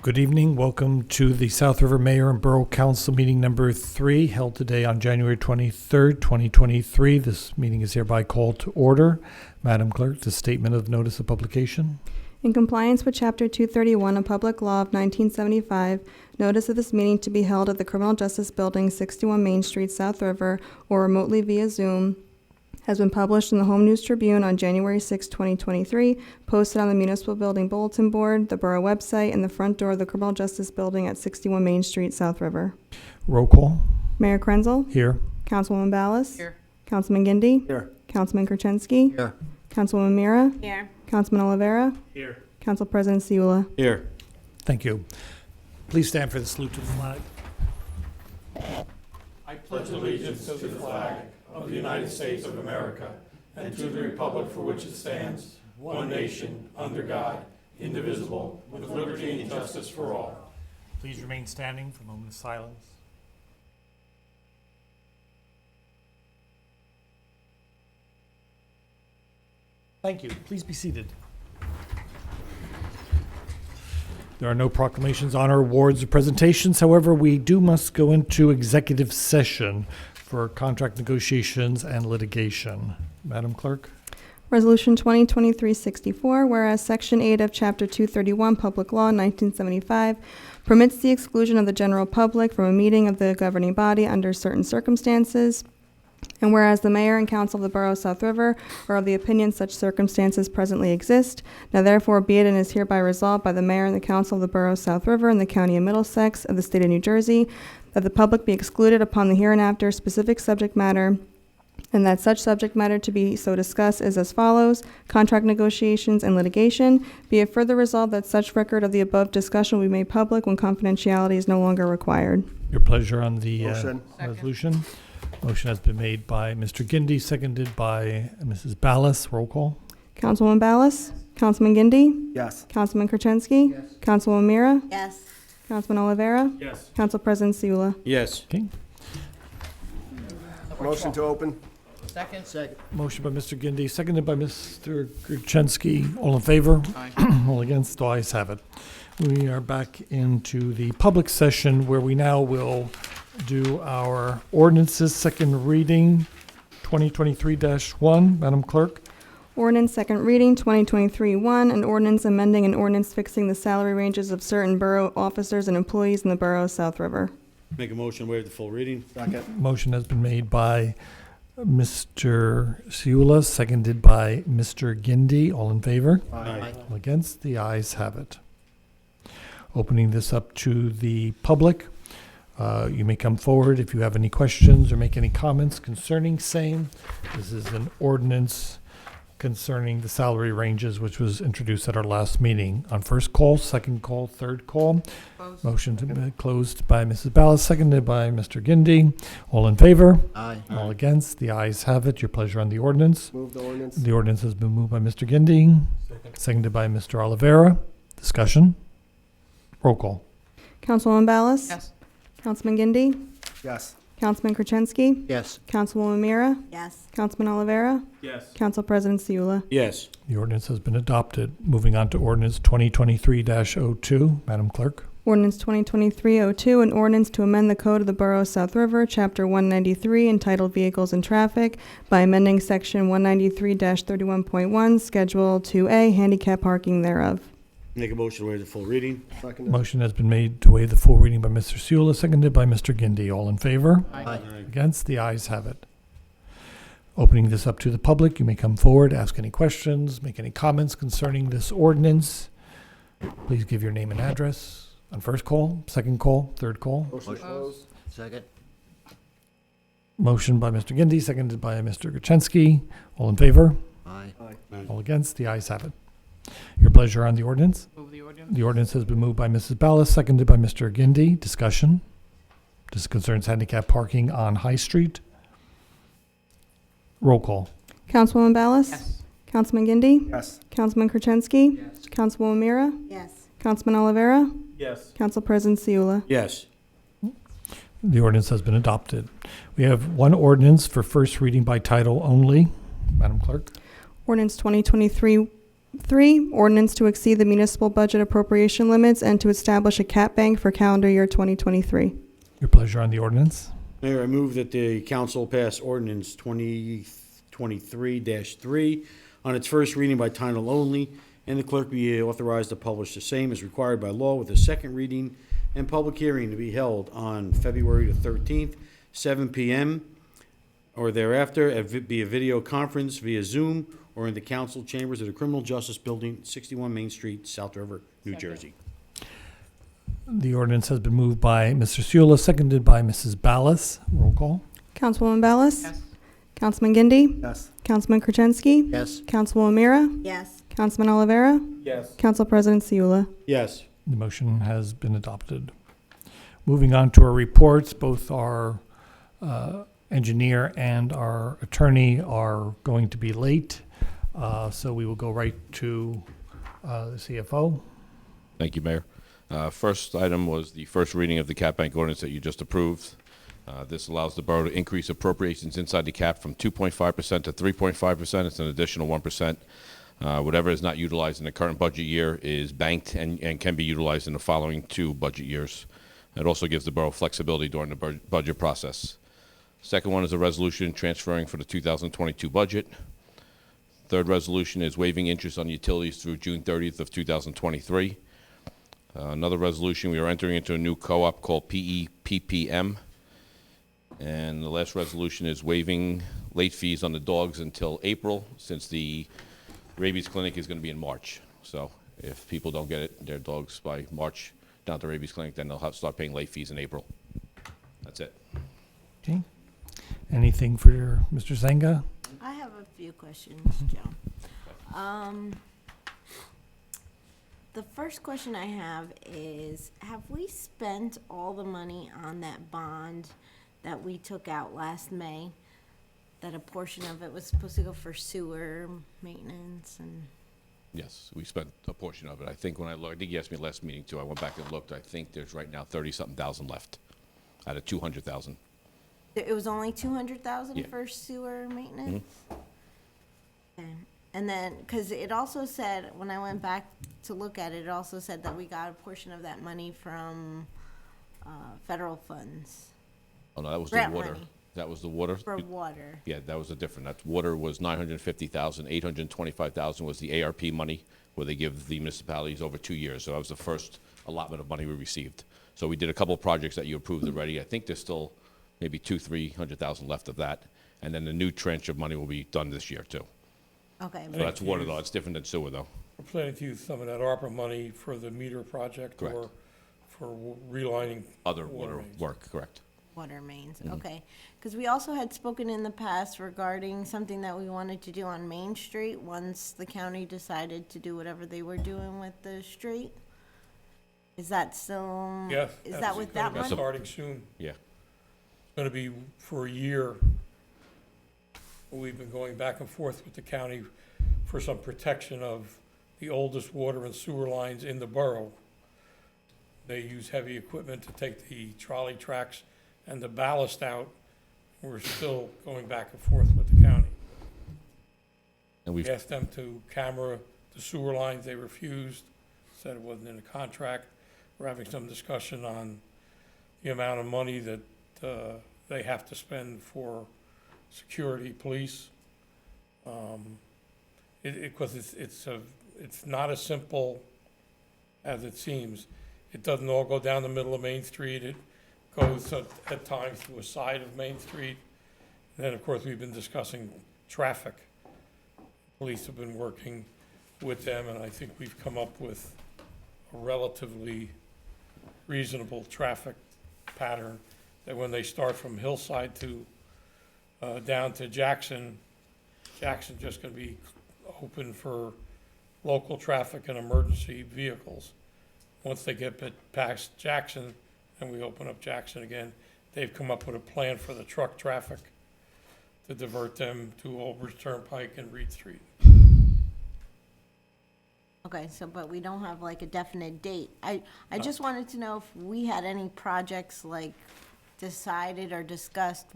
Good evening. Welcome to the South River Mayor and Borough Council meeting number 3, held today on January 23rd, 2023. This meeting is hereby called to order. Madam Clerk, the statement of notice of publication. In compliance with Chapter 231 of Public Law of 1975, notice of this meeting to be held at the Criminal Justice Building, 61 Main Street, South River, or remotely via Zoom, has been published in the Home News Tribune on January 6, 2023, posted on the Municipal Building Bulletin Board, the Borough website, and the front door of the Criminal Justice Building at 61 Main Street, South River. Roll call. Mayor Krenzel? Here. Councilwoman Ballas? Here. Councilman Gindi? Here. Councilman Kurczynski? Here. Councilwoman Mira? Here. Councilman Oliveira? Here. Council President Siula? Here. Thank you. Please stand for the salute to the flag. I pledge allegiance to the flag of the United States of America and to the republic for which it stands, one nation, under God, indivisible, with liberty and justice for all. Please remain standing for a moment of silence. Thank you. Please be seated. There are no proclamations, honor, awards, or presentations. However, we must go into executive session for contract negotiations and litigation. Madam Clerk? Resolution 2023-64, whereas Section 8 of Chapter 231 Public Law 1975 permits the exclusion of the general public from a meeting of the governing body under certain circumstances, and whereas the mayor and council of the Borough of South River are of the opinion such circumstances presently exist, now therefore be it and is hereby resolved by the mayor and the council of the Borough of South River and the county of Middlesex of the state of New Jersey that the public be excluded upon the hereinafter specific subject matter, and that such subject matter to be so discussed is as follows: contract negotiations and litigation. Be it further resolved that such record of the above discussion will be made public when confidentiality is no longer required. Your pleasure on the Motion. resolution. Motion has been made by Mr. Gindi, seconded by Mrs. Ballas. Roll call. Councilwoman Ballas? Councilman Gindi? Yes. Councilman Kurczynski? Yes. Councilwoman Mira? Yes. Councilman Oliveira? Yes. Council President Siula? Yes. Okay. Motion to open. Second. Second. Motion by Mr. Gindi, seconded by Mr. Kurczynski. All in favor? Aye. All against? All ayes have it. We are back into the public session where we now will do our ordinances, second reading, 2023-1. Madam Clerk? Ordinance second reading, 2023-1, an ordinance amending an ordinance fixing the salary ranges of certain borough officers and employees in the Borough of South River. Make a motion to waive the full reading. Second. Motion has been made by Mr. Siula, seconded by Mr. Gindi. All in favor? Aye. All against? The ayes have it. Opening this up to the public. You may come forward if you have any questions or make any comments concerning same. This is an ordinance concerning the salary ranges, which was introduced at our last meeting. On first call, second call, third call. Opposed. Motion to be closed by Mrs. Ballas, seconded by Mr. Gindi. All in favor? Aye. All against? The ayes have it. Your pleasure on the ordinance. Move the ordinance. The ordinance has been moved by Mr. Gindi, seconded by Mr. Oliveira. Discussion? Roll call. Councilwoman Ballas? Yes. Councilman Gindi? Yes. Councilman Kurczynski? Yes. Councilwoman Mira? Yes. Councilman Oliveira? Yes. Council President Siula? Yes. The ordinance has been adopted. Moving on to ordinance 2023-02. Madam Clerk. Ordinance 2023-02, an ordinance to amend the Code of the Borough of South River, Chapter 193, entitled Vehicles and Traffic, by amending Section 193-31.1, Schedule 2A, handicap parking thereof. Make a motion to waive the full reading. Second. Motion has been made to waive the full reading by Mr. Siula, seconded by Mr. Gindi. All in favor? Aye. Against? The ayes have it. Opening this up to the public, you may come forward, ask any questions, make any comments concerning this ordinance. Please give your name and address on first call, second call, third call. Motion closed. Second. Motion by Mr. Gindi, seconded by Mr. Kurczynski. All in favor? Aye. Aye. All against? The ayes have it. Your pleasure on the ordinance. Move the ordinance. The ordinance has been moved by Mrs. Ballas, seconded by Mr. Gindi. Discussion. This concerns handicap parking on High Street. Roll call. Councilwoman Ballas? Yes. Councilman Gindi? Yes. Councilman Kurczynski? Yes. Councilwoman Mira? Yes. Councilman Oliveira? Yes. Council President Siula? Yes. The ordinance has been adopted. We have one ordinance for first reading by title only. Madam Clerk. Ordinance 2023-1, 3, ordinance to exceed the municipal budget appropriation limits and to establish a cap bank for calendar year 2023. Your pleasure on the ordinance. Mayor, I move that the council pass ordinance 2023-3 on its first reading by title only, and the clerk be authorized to publish the same as required by law with a second reading and public hearing to be held on February the 13th, 7 p.m. or thereafter, via video conference via Zoom or in the council chambers of the Criminal Justice Building, 61 Main Street, South River, New Jersey. The ordinance has been moved by Mr. Seula, seconded by Mrs. Ballas. Roll call. Councilwoman Ballas? Councilman Gindi? Yes. Councilman Krochensky? Yes. Councilwoman Mira? Yes. Councilman Olivera? Yes. Council President Seula? Yes. The motion has been adopted. Moving on to our reports, both our engineer and our attorney are going to be late, so we will go right to the CFO. Thank you, Mayor. First item was the first reading of the cap bank ordinance that you just approved. This allows the borough to increase appropriations inside the cap from 2.5% to 3.5%. It's an additional 1%. Whatever is not utilized in the current budget year is banked and can be utilized in the following 2 budget years. It also gives the borough flexibility during the budget process. Second one is a resolution transferring for the 2022 budget. Third resolution is waiving interest on utilities through June 30th of 2023. Another resolution, we are entering into a new co-op called PEPPM. And the last resolution is waiving late fees on the dogs until April, since the rabies clinic is going to be in March. So if people don't get their dogs by March down to rabies clinic, then they'll have to start paying late fees in April. That's it. Okay. Anything for Mr. Zenga? I have a few questions, Joe. The first question I have is, have we spent all the money on that bond that we took out last May? That a portion of it was supposed to go for sewer maintenance and... Yes, we spent a portion of it. I think when I looked, I think you asked me last meeting too. I went back and looked. I think there's right now 30-something thousand left out of 200,000. It was only 200,000 Yeah. for sewer maintenance? Okay. And then, because it also said, when I went back to look at it, it also said that we got a portion of that money from federal funds Oh, no, that was Grant the water. money. That was the water? for water. Yeah, that was a different. That water was 950,000. 825,000 was the ARP money, where they give the municipalities over 2 years. So that was the first allotment of money we received. So we did a couple of projects that you approved already. I think there's still maybe 200,000-300,000 left of that, and then the new tranche of money will be done this year too. Okay, So that's water though. It's different than sewer though. We're planning to use some of that ARPA money for the meter project Correct. or for relining. Other Water water mains. work, correct. water mains, okay. Because we also had spoken in the past regarding something that we wanted to do on Main Street once the county decided to do whatever they were doing with the street. Is that still? Yes. Is that's that with that gonna be money? Starting soon. Yeah. It's going to be for a year. We've been going back and forth with the county for some protection of the oldest water and sewer lines in the borough. They use heavy equipment to take the trolley tracks and the ballast out. We're still going back and forth with the county. And we've We asked them to camera the sewer lines. They refused, said it wasn't in the contract. We're having some discussion on the amount of money that they have to spend for security, police. Because it's not as simple as it seems. It doesn't all go down the middle of Main Street. It goes at times to a side of Main Street. And then, of course, we've been discussing traffic. Police have been working with them, and I think we've come up with a relatively reasonable traffic pattern, that when they start from Hillside to, down to Jackson, Jackson's just gonna be open for local traffic and emergency vehicles. Once they get past Jackson, and we open up Jackson again, they've come up with a plan for the truck traffic to divert them to Old Bridge Turnpike and Reed Street. Okay, so, but we don't have like a definite date. I just wanted to know if we had any projects like decided or discussed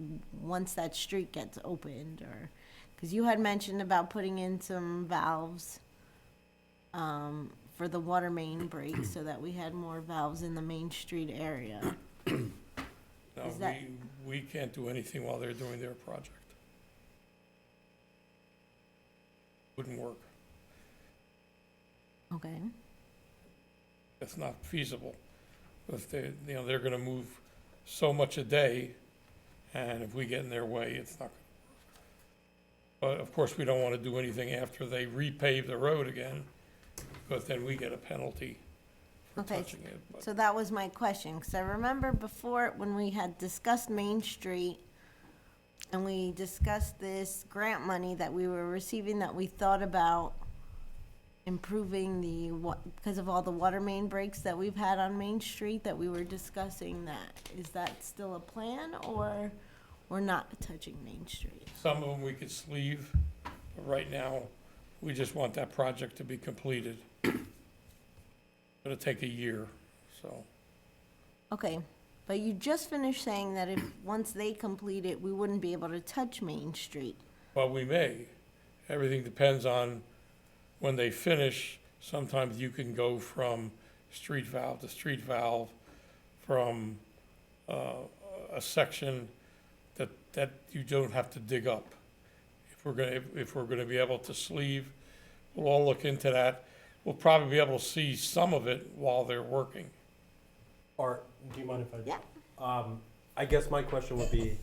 once that street gets opened, or, because you had mentioned about putting in some valves for the water main break so that we had more valves in the Main Street area. No, Is that- we can't do anything while they're doing their project. Wouldn't work. Okay. That's not feasible. If they, they're gonna move so much a day, and if we get in their way, it's not gonna work. But of course, we don't wanna do anything after they repave the road again, because then we get a penalty for Okay, touching it. But so that was my question, because I remember before, when we had discussed Main Street, and we discussed this grant money that we were receiving, that we thought about improving because of all the water main breaks that we've had on Main Street, that we were discussing that. Is that still a plan, or we're not touching Main Street? some of them we could sleeve, but right now, we just want that project to be completed. It'll take a year, so. Okay, but you just finished saying that once they complete it, we wouldn't be able to touch Main Street. Well, we may. Everything depends on when they finish. Sometimes you can go from street valve to street valve, from a section that you don't have to dig up. If we're gonna be able to sleeve, we'll all look into that. We'll probably be able to see some of it while they're working. Art, do you mind if I? Yeah. I guess my question would be,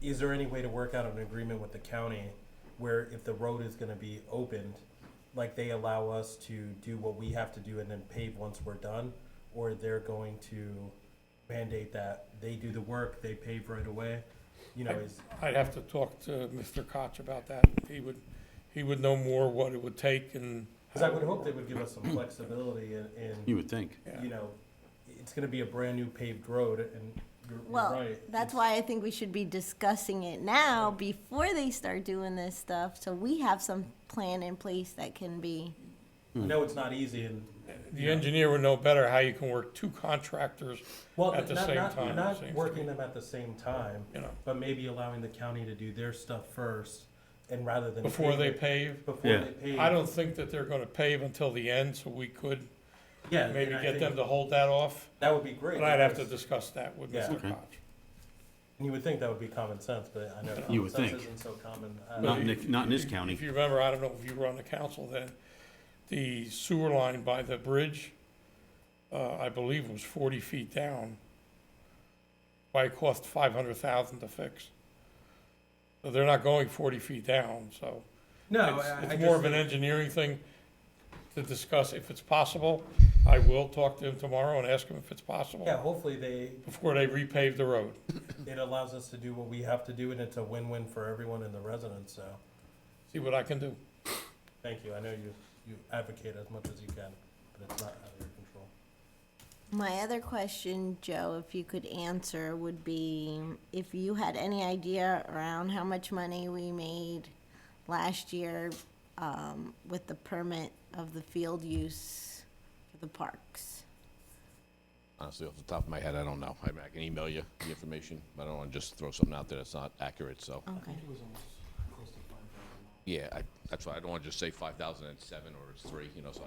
is there any way to work out an agreement with the county where if the road is gonna be opened, like they allow us to do what we have to do and then pave once we're done? Or they're going to mandate that they do the work, they pave right away? You know, I'd have to talk to Mr. Koch about that. He would know more what it would take and. because I would hope they would give us some flexibility You in, would think. you know, it's gonna be a brand new paved road and you're Well, right. that's It's- why I think we should be discussing it now before they start doing this stuff, so we have some plan in place that can be, I know it's not easy and. The engineer would know better how you can work two contractors, Well, at the not, same not, time, not same working street. them at the same time, you know, but maybe allowing the county to do their stuff first, and rather than. before pave they it- pave. Before Yeah. they pave. I don't think that they're gonna pave until the end, so we could Yeah, maybe and I get think them to hold that off. that would be great. But I'd have to because- discuss that with Yeah. Mr. Okay. Koch. And you would think that would be common sense, but I know You common would sense think. isn't so common. Not in this county. If you remember, I don't know if you were on the council then, the sewer line by the bridge, I believe was 40 feet down. Why it cost 500,000 to fix. So they're not going 40 feet down, so. No, It's more of an engineering thing to discuss if it's possible. I will talk to him tomorrow and ask him if it's possible Yeah, hopefully before they repave the road. it allows us to do what we have to do, and it's a win-win for everyone in the residents, so, See what I can do. thank you. I know you advocate as much as you can, but it's not out of your control. my other question, Joe, if you could answer, would be if you had any idea around how much money we made last year, with the permit of the field use for the parks. Honestly, off the top of my head, I don't know. I mean, I can email you the information, but I don't want to just throw something out there that's not accurate, so. Okay. Yeah, that's why I don't want to just say 5,007 or it's 3, so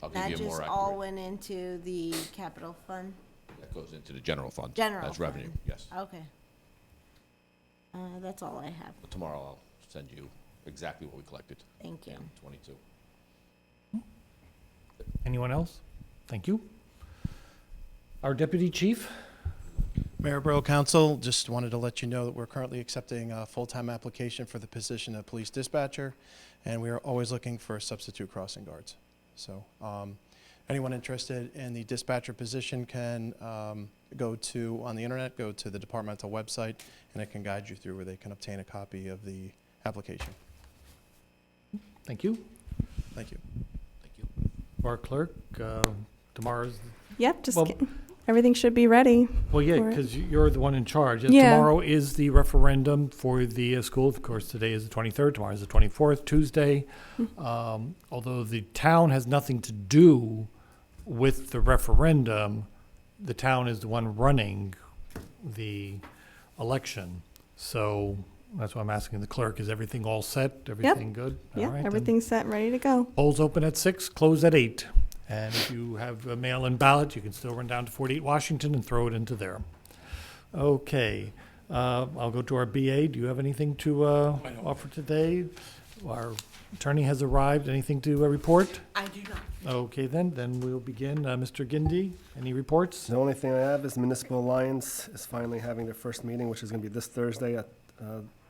I'll give That you a more just all accurate. went into the capital fund? That goes into the general fund. General That's revenue, fund. yes. Okay. That's all I have. But tomorrow I'll send you exactly what we collected Thank you. in 22. Anyone else? Thank you. Our deputy chief? Mayor, Borough Council, just wanted to let you know that we're currently accepting a full-time application for the position of police dispatcher, and we are always looking for substitute crossing guards. So anyone interested in the dispatcher position can go to, on the internet, go to the departmental website, and it can guide you through where they can obtain a copy of the application. Thank you. Thank you. Thank you. Our clerk, tomorrow's, Yep, just, Well- everything should be ready. well, yeah, For it. because you're the one in charge. Yeah. Tomorrow is the referendum for the school. Of course, today is the 23rd, tomorrow is the 24th, Tuesday. Although the town has nothing to do with the referendum, the town is the one running the election. So That's why I'm asking the clerk, is everything all set? Everything good? All Yeah, right, then. everything's set and ready to go. Polls open at 6, close at 8. And if you have a mail-in ballot, you can still run down to 48 Washington and throw it into there. Okay, I'll go to our BA. Do you have anything to offer today? Our attorney has arrived. Anything to report? I do not. Okay, then we'll begin. Mr. Gindi, any reports? The only thing I have is Municipal Alliance is finally having their first meeting, which is going to be this Thursday at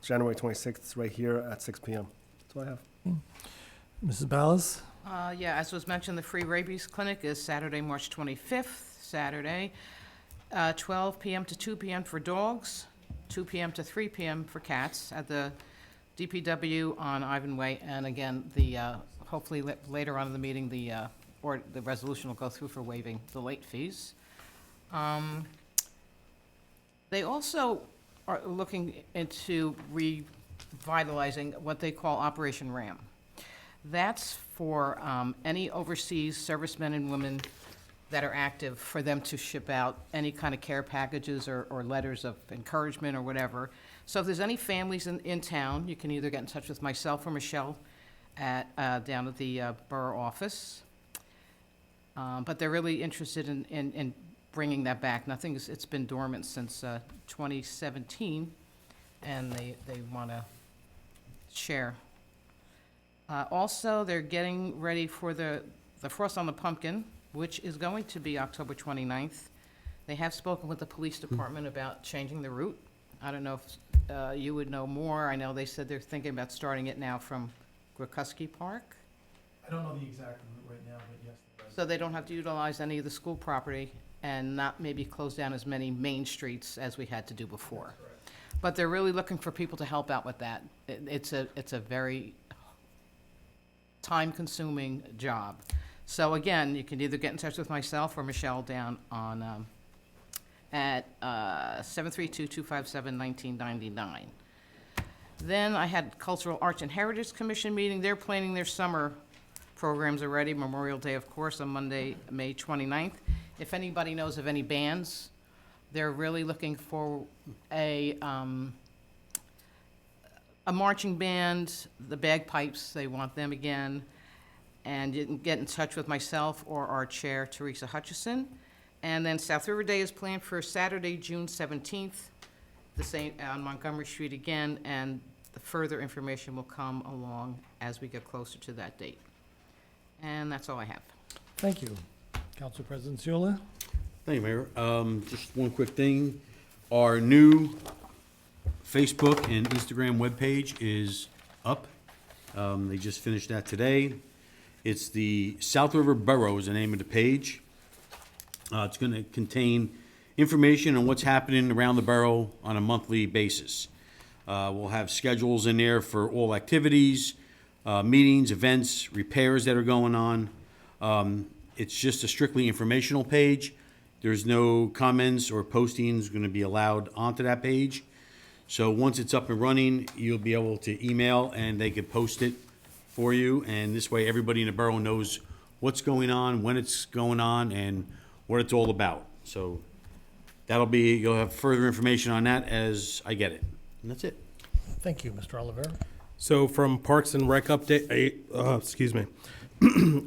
January 26th, right here at 6 PM. That's all I have. Mrs. Ballas? Yeah, as was mentioned, the free rabies clinic is Saturday, March 25th, Saturday, 12 p.m. to 2 p.m. for dogs, 2 p.m. to 3 p.m. for cats at the DPW on Ivan Way. And again, hopefully later on in the meeting, the resolution will go through for waiving the late fees. They also are looking into revitalizing what they call Operation RAM. That's for any overseas servicemen and women that are active, for them to ship out any kind of care packages or letters of encouragement or whatever. So if there's any families in town, you can either get in touch with myself or Michelle down at the borough office. But they're really interested in bringing that back. It's been dormant since 2017, and they want to share. Also, they're getting ready for the Frost on the Pumpkin, which is going to be October 29th. They have spoken with the police department about changing the route. I don't know if you would know more. I know they said they're thinking about starting it now from Grikusky Park. I don't know the exact route right now, but yes. So they don't have to utilize any of the school property and not maybe close down as many main streets as we had to do before. But they're really looking for people to help out with that. It's a very time-consuming job. So again, you can either get in touch with myself or Michelle down on at 732-257-1999. Then I had Cultural Arts and Heritage Commission meeting. They're planning their summer programs already. Memorial Day, of course, on Monday, May 29th. If anybody knows of any bands, they're really looking for a marching band, the bagpipes, they want them again. And you can get in touch with myself or our chair, Teresa Hutchison. And then South River Day is planned for Saturday, June 17th, the same on Montgomery Street again, and the further information will come along as we get closer to that date. And that's all I have. Thank you. Council President Seula? Thank you, Mayor. Just one quick thing. Our new Facebook and Instagram webpage is up. They just finished that today. It's the South River Borough is the name of the page. It's going to contain information on what's happening around the borough on a monthly basis. We'll have schedules in there for all activities, meetings, events, repairs that are going on. It's just a strictly informational page. There's no comments or postings going to be allowed onto that page. So once it's up and running, you'll be able to email and they could post it for you. And this way, everybody in the borough knows what's going on, when it's going on, and what it's all about. So you'll have further information on that as I get it. And that's it. Thank you, Mr. Oliver. So from Parks and Rec update,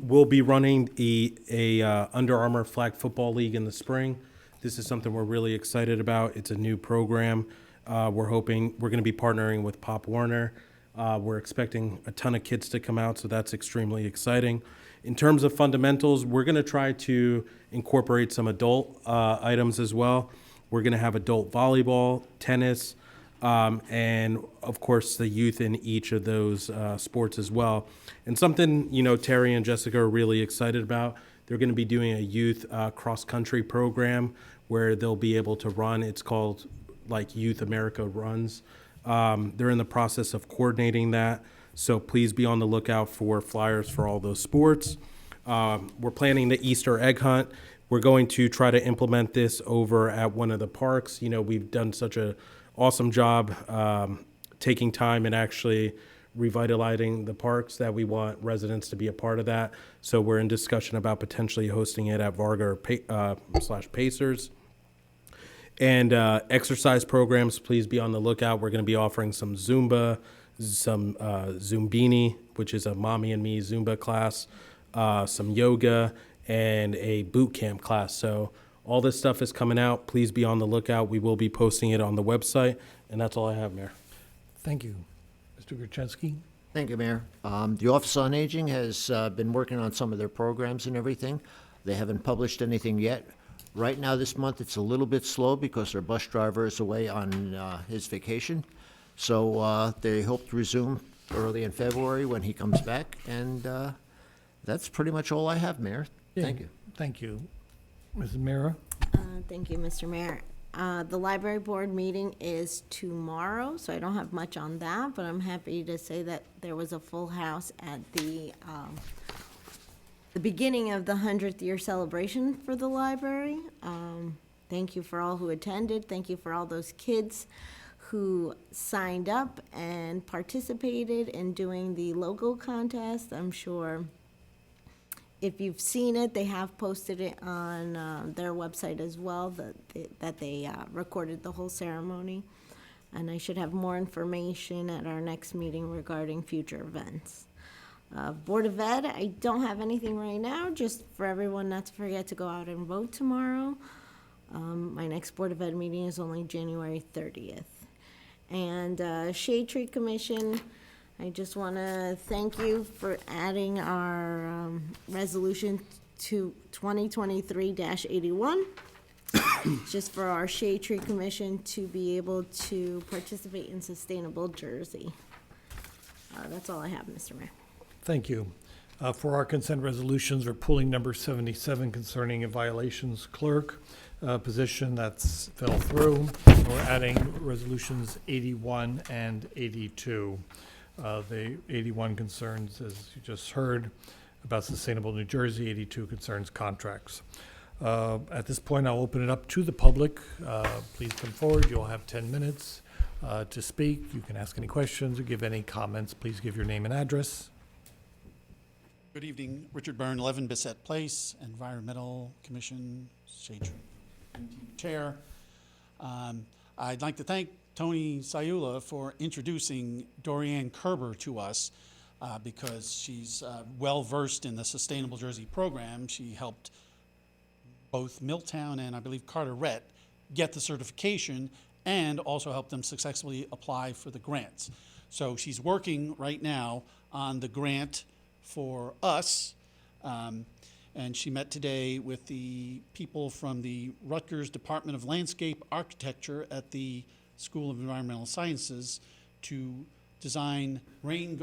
we'll be running a Under Armour Flag Football League in the spring. This is something we're really excited about. It's a new program. We're going to be partnering with Pop Warner. We're expecting a ton of kids to come out, so that's extremely exciting. In terms of fundamentals, we're going to try to incorporate some adult items as well. We're going to have adult volleyball, tennis, and of course the youth in each of those sports as well. And something, Terry and Jessica are really excited about, they're going to be doing a youth cross-country program where they'll be able to run. It's called like Youth America Runs. They're in the process of coordinating that. So please be on the lookout for flyers for all those sports. We're planning the Easter egg hunt. We're going to try to implement this over at one of the parks. We've done such an awesome job taking time and actually revitalizing the parks that we want residents to be a part of that. So we're in discussion about potentially hosting it at Varga /Pacers. And exercise programs, please be on the lookout. We're going to be offering some Zumba, some Zumbini, which is a mommy and me Zumba class, some yoga, and a boot camp class. So all this stuff is coming out. Please be on the lookout. We will be posting it on the website. And that's all I have, Mayor. Thank you. Mr. Gurczynski? Thank you, Mayor. The Office on Aging has been working on some of their programs and everything. They haven't published anything yet. Right now, this month, it's a little bit slow because their bus driver is away on his vacation. So they hope to resume early in February when he comes back. And that's pretty much all I have, Mayor. Thank you. Thank you. Mrs. Mira? Thank you, Mr. Mayor. The library board meeting is tomorrow, so I don't have much on that, but I'm happy to say that there was a full house at the beginning of the 100th year celebration for the library. Thank you for all who attended. Thank you for all those kids who signed up and participated in doing the logo contest. I'm sure if you've seen it, they have posted it on their website as well, that they recorded the whole ceremony. And I should have more information at our next meeting regarding future events. Board of Ed, I don't have anything right now, just for everyone not to forget to go out and vote tomorrow. My next Board of Ed meeting is only January 30th. And Shade Tree Commission, I just want to thank you for adding our resolution to 2023-81, just for our Shade Tree Commission to be able to participate in Sustainable Jersey. That's all I have, Mr. Mayor. Thank you. For our consent resolutions, we're pulling number 77 concerning a violations clerk position that's fell through. We're adding resolutions 81 and 82. The 81 concerns, as you just heard, about Sustainable New Jersey. 82 concerns contracts. At this point, I'll open it up to the public. Please come forward. You'll have 10 minutes to speak. You can ask any questions or give any comments. Please give your name and address. Good evening, Richard Byrne, 11 Bissett Place, Environmental Commission, Shade Tree Chair. I'd like to thank Tony Sayula for introducing Dorianne Kerber to us because she's well-versed in the Sustainable Jersey program. She helped both Milltown and I believe Carteret get the certification and also helped them successfully apply for the grants. So she's working right now on the grant for us, and she met today with the people from the Rutgers Department of Landscape Architecture at the School of Environmental Sciences to design rain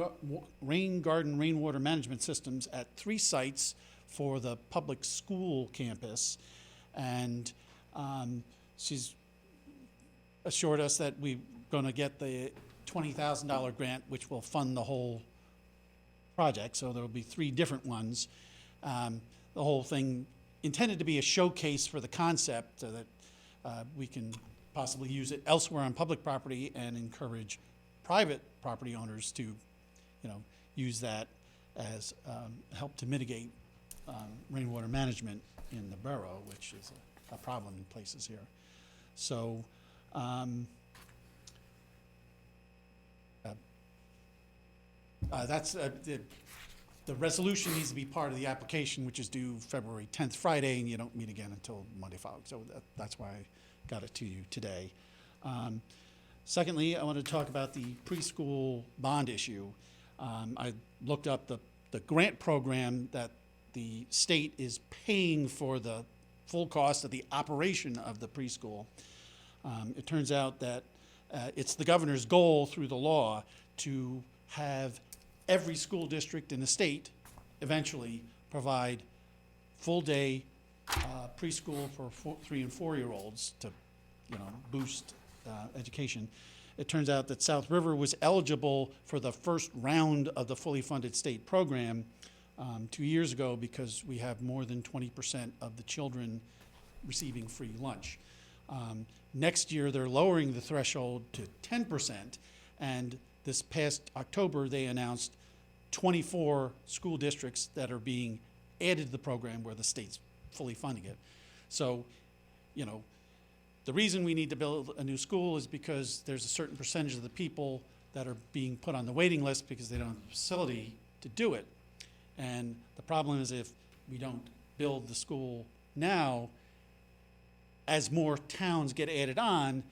garden rainwater management systems at 3 sites for the public school campus. And she's assured us that we're going to get the $20,000 grant, which will fund the whole project. So there will be 3 different ones. The whole thing intended to be a showcase for the concept so that we can possibly use it elsewhere on public property and encourage private property owners to, use that as help to mitigate rainwater management in the borough, which is a problem in places here. So that's the resolution needs to be part of the application, which is due February 10th, Friday, and you don't meet again until Monday following. So that's why I got it to you today. Secondly, I want to talk about the preschool bond issue. I looked up the grant program that the state is paying for the full cost of the operation of the preschool. It turns out that it's the governor's goal through the law to have every school district in the state eventually provide full-day preschool for 3 and 4-year-olds to, boost education. It turns out that South River was eligible for the first round of the fully funded state program 2 years ago because we have more than 20% of the children receiving free lunch. Next year, they're lowering the threshold to 10%, and this past October, they announced 24 school districts that are being added to the program where the state's fully funding it. So, the reason we need to build a new school is because there's a certain percentage of the people that are being put on the waiting list because they don't have the facility to do it. And the problem is if we don't build the school now, as more towns get added on,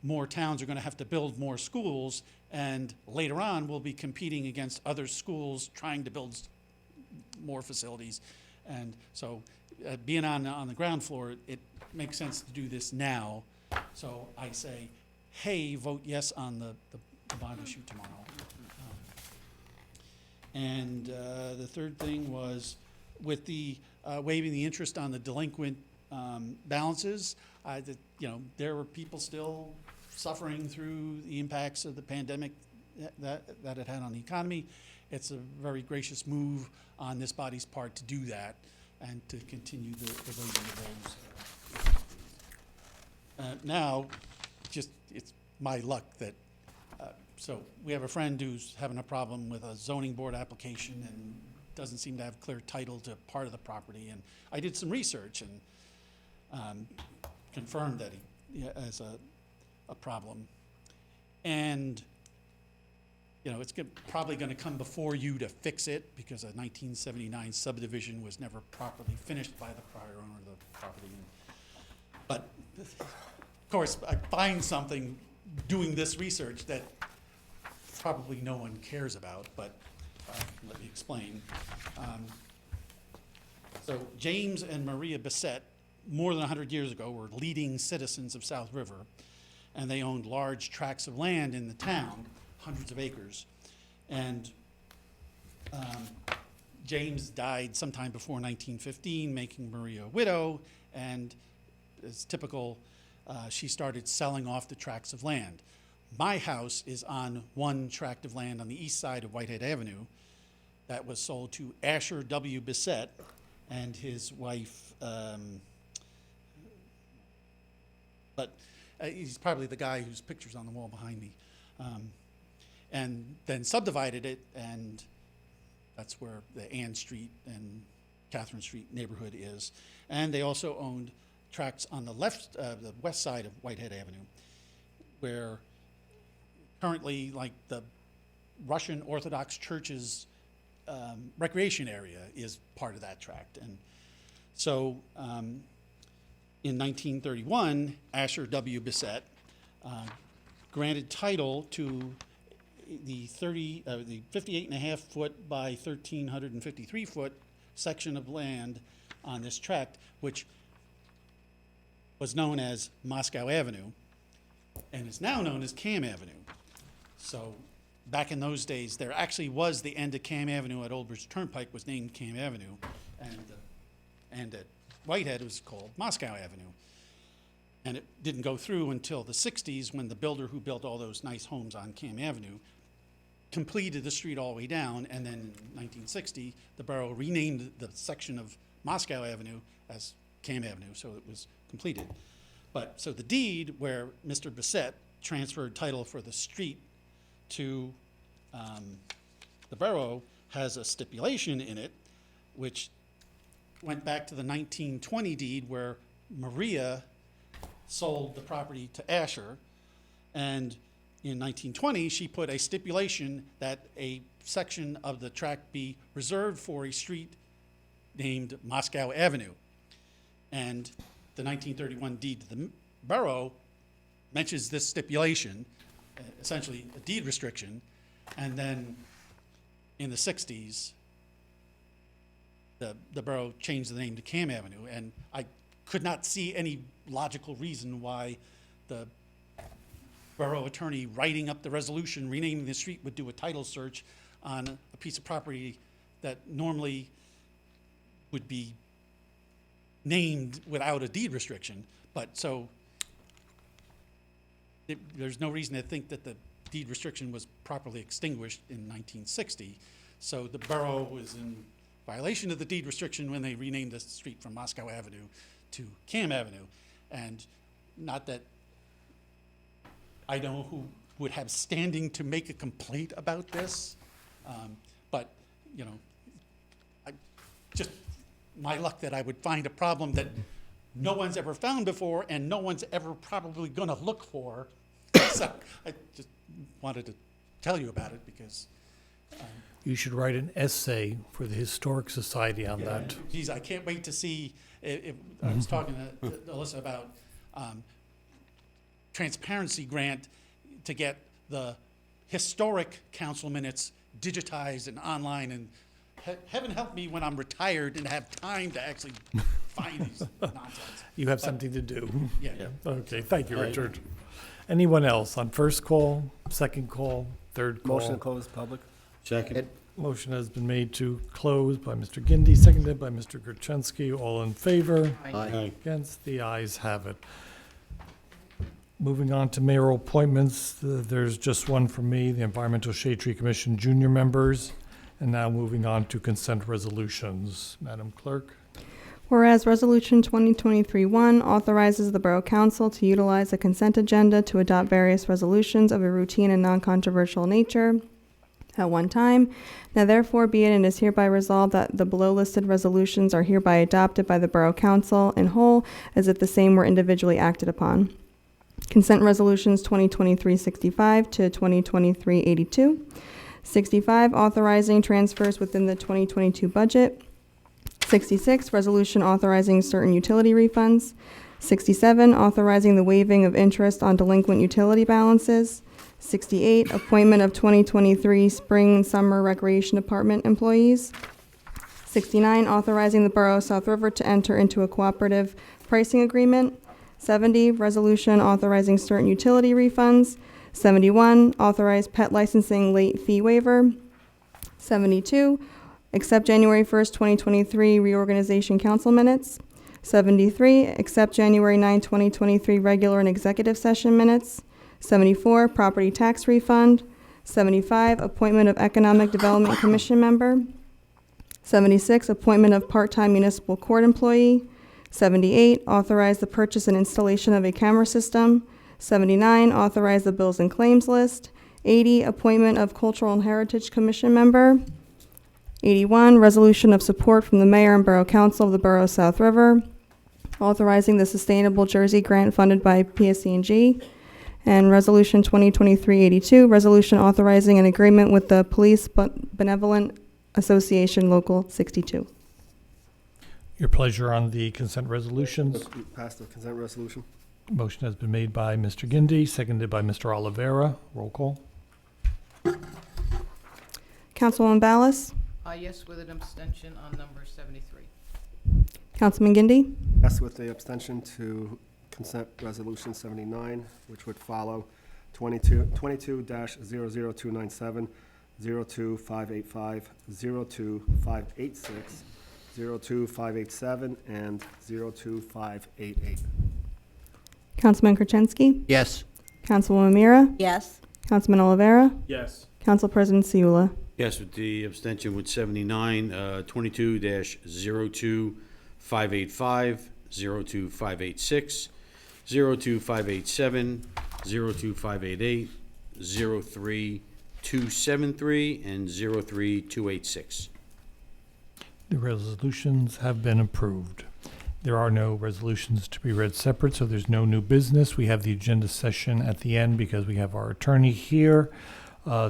more towns are going to have to build more schools, and later on, we'll be competing against other schools trying to build more facilities. And so, being on the ground floor, it makes sense to do this now. So I say, hey, vote yes on the bond issue tomorrow. And the third thing was with the waiving the interest on the delinquent balances. There were people still suffering through the impacts of the pandemic that it had on the economy. It's a very gracious move on this body's part to do that and to continue the waiving of those. Now, it's my luck that so we have a friend who's having a problem with a zoning board application and doesn't seem to have clear title to part of the property. And I did some research and confirmed that he has a problem. And, it's probably going to come before you to fix it because a 1979 subdivision was never properly finished by the prior owner of the property. But, of course, I find something doing this research that probably no one cares about, but let me explain. So James and Maria Bissett, more than 100 years ago, were leading citizens of South River, and they owned large tracts of land in the town, hundreds of acres. And James died sometime before 1915, making Maria a widow, and as typical, she started selling off the tracts of land. My house is on one tract of land on the east side of Whitehead Avenue that was sold to Asher W. Bissett and his wife, but he's probably the guy whose picture's on the wall behind me, and then subdivided it, and that's where the Ann Street and Catherine Street neighborhood is. And they also owned tracts on the west side of Whitehead Avenue, where currently, like the Russian Orthodox Church's recreation area is part of that tract. And so in 1931, Asher W. Bissett granted title to the 58.5 foot by 1,353 foot section of land on this tract, which was known as Moscow Avenue, and is now known as Cam Avenue. So back in those days, there actually was the end of Cam Avenue at Old Bridge Turnpike was named Cam Avenue, and at Whitehead it was called Moscow Avenue. And it didn't go through until the 60s when the builder who built all those nice homes on Cam Avenue completed the street all the way down, and then in 1960, the borough renamed the section of Moscow Avenue as Cam Avenue, so it was completed. But, so the deed where Mr. Bissett transferred title for the street to the borough has a stipulation in it, which went back to the 1920 deed where Maria sold the property to Asher, and in 1920, she put a stipulation that a section of the tract be reserved for a street named Moscow Avenue. And the 1931 deed to the borough mentions this stipulation, essentially a deed restriction, and then in the 60s, the borough changed the name to Cam Avenue, and I could not see any logical reason why the borough attorney writing up the resolution renaming the street would do a title search on a piece of property that normally would be named without a deed restriction. But so there's no reason to think that the deed restriction was properly extinguished in 1960. So the borough was in violation of the deed restriction when they renamed the street from Moscow Avenue to Cam Avenue. And not that I know who would have standing to make a complaint about this, but, I just, my luck that I would find a problem that no one's ever found before and no one's ever probably going to look for. So I just wanted to tell you about it because, You should write an essay for the Historic Society on that. geez, I can't wait to see. I was talking to Alyssa about transparency grant to get the historic council minutes digitized and online, and heaven help me when I'm retired and have time to actually find these nonsense. You have something to do. Yeah. Okay, thank you, Richard. Anyone else on first call, second call, third call? Motion to close public? Second. Motion has been made to close by Mr. Gindi, seconded by Mr. Gerczynski. All in favor? Aye. Against? The ayes have it. Moving on to mayoral appointments, there's just one for me, the Environmental Shade Tree Commission junior members. And now moving on to consent resolutions. Madam Clerk? Whereas Resolution 2023-1 authorizes the Borough Council to utilize a consent agenda to adopt various resolutions of a routine and non-controversial nature at one time. Now therefore be it and is hereby resolved that the below listed resolutions are hereby adopted by the Borough Council in whole as if the same were individually acted upon. Consent Resolutions 2023-65 to 2023-82. 65, authorizing transfers within the 2022 budget. 66, resolution authorizing certain utility refunds. 67, authorizing the waiving of interest on delinquent utility balances. 68, appointment of 2023 Spring and Summer Recreation Department employees. 69, authorizing the Borough of South River to enter into a cooperative pricing agreement. 70, resolution authorizing certain utility refunds. 71, authorized pet licensing late fee waiver. 72, accept January 1st, 2023 reorganization council minutes. 73, accept January 9, 2023 regular and executive session minutes. 74, property tax refund. 75, appointment of Economic Development Commission member. 76, appointment of part-time municipal court employee. 78, authorize the purchase and installation of a camera system. 79, authorize the bills and claims list. 80, appointment of Cultural and Heritage Commission member. 81, resolution of support from the mayor and borough council of the Borough of South River, authorizing the Sustainable Jersey grant funded by PSC&G. And resolution 2023-82, resolution authorizing an agreement with the Police Benevolent Association Local 62. Your pleasure on the consent resolutions. Let's pass the consent resolution. Motion has been made by Mr. Gindi, seconded by Mr. Oliveira. Roll call. Councilwoman Ballas? Yes, with an abstention on number 73. Councilman Gindi? Yes, with the abstention to consent resolution 79, which would follow 22-00297, 02585, 02586, 02587, and 02588. Councilman Gerczynski? Yes. Councilwoman Mira? Yes. Councilman Oliveira? Yes. Council President Siula? Yes, with the abstention with 79, 22-02585, 02586, 02587, 02588, 03273, and 03286. The resolutions have been approved. There are no resolutions to be read separate, so there's no new business. We have the agenda session at the end because we have our attorney here.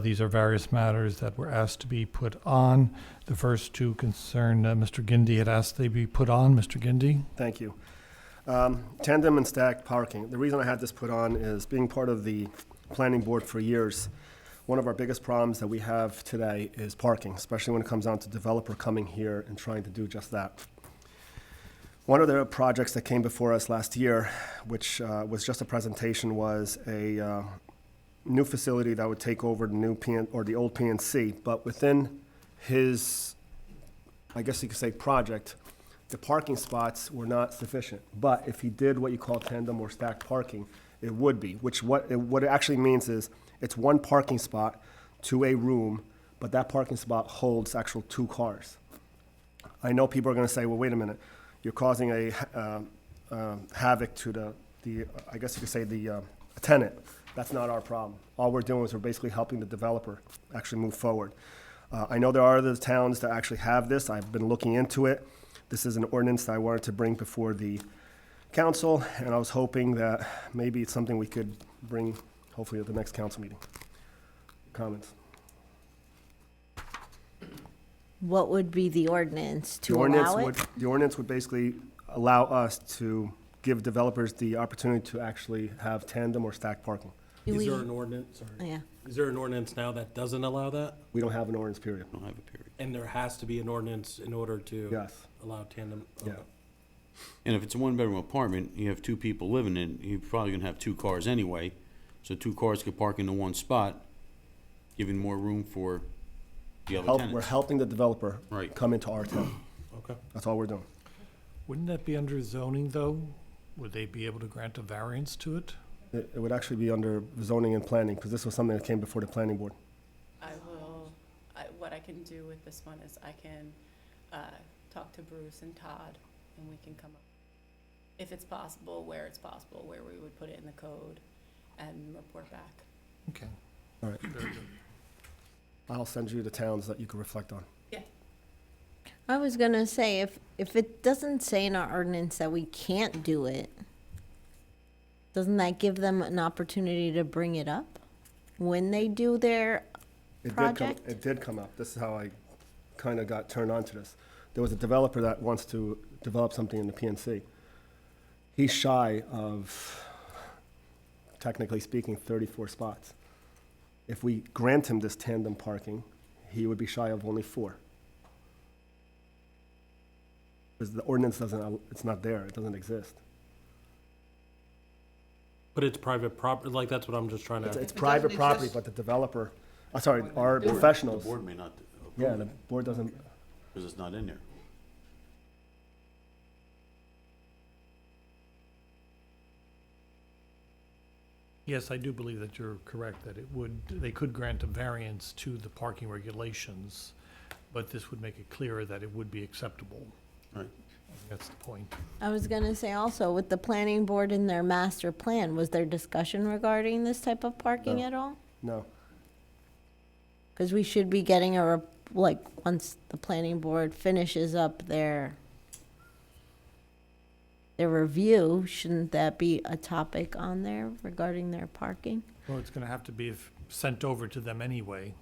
These are various matters that were asked to be put on. The first two concern, Mr. Gindi had asked they be put on. Mr. Gindi? Thank you. Tandem and stacked parking. The reason I had this put on is being part of the planning board for years. One of our biggest problems that we have today is parking, especially when it comes down to developer coming here and trying to do just that. One of the projects that came before us last year, which was just a presentation, was a new facility that would take over the new the old PNC. But within his, I guess you could say, project, the parking spots were not sufficient. But if he did what you call tandem or stacked parking, it would be. What it actually means is it's one parking spot to a room, but that parking spot holds actual two cars. I know people are going to say, well, wait a minute. You're causing a havoc to the I guess you could say the tenant. That's not our problem. All we're doing is we're basically helping the developer actually move forward. I know there are other towns that actually have this. I've been looking into it. This is an ordinance that I wanted to bring before the council, and I was hoping that maybe it's something we could bring, hopefully, at the next council meeting. Comments? What would be the ordinance to The ordinance allow would- it? The ordinance would basically allow us to give developers the opportunity to actually have tandem or stacked parking. Do Is we- there an ordinance, sorry, Yeah. is there an ordinance now that doesn't allow that? We don't have an ordinance, period. Don't have a period. And there has to be an ordinance in order to Yes, allow tandem? yeah. Okay. And if it's a one-bedroom apartment, you have two people living in, you're probably gonna have two cars anyway, so two cars could park into one spot, giving more room for the other We're tenants. helping the developer Right. come into our town. Okay. That's all we're doing. Wouldn't that be under zoning, though? Would they be able to grant a variance to it? It would actually be under zoning and planning, because this was something that came before the planning board. What I can do with this one is I can talk to Bruce and Todd, and we can come up, if it's possible, where we would put it in the code, and report back. Okay. All right. Very good. I'll send you the towns that you can reflect on. I was gonna say, if it doesn't say in our ordinance that we can't do it, doesn't that give them an opportunity to bring it up when they do their project? It did come up. This is how I kind of got turned on to this. There was a developer that wants to develop something in the PNC. He's shy of, technically speaking, 34 spots. If we grant him this tandem parking, he would be shy of only 4. Because the ordinance doesn't, it's not there, it doesn't exist. But it's private property, like, that's what I'm just trying It's to, private doesn't property, exist. but the developer, sorry, our professionals, The board may not yeah, approve the it, board doesn't, because it's not in there. Yes, I do believe that you're correct, that they could grant a variance to the parking regulations, but this would make it clearer that it would be acceptable. Right. That's the point. I was gonna say also, with the planning board in their master plan, was there discussion regarding this type of parking No. at all? no. Because we should be getting once the planning board finishes up their review, shouldn't that be a topic on there regarding their parking? Well, it's gonna have to be sent over to them anyway.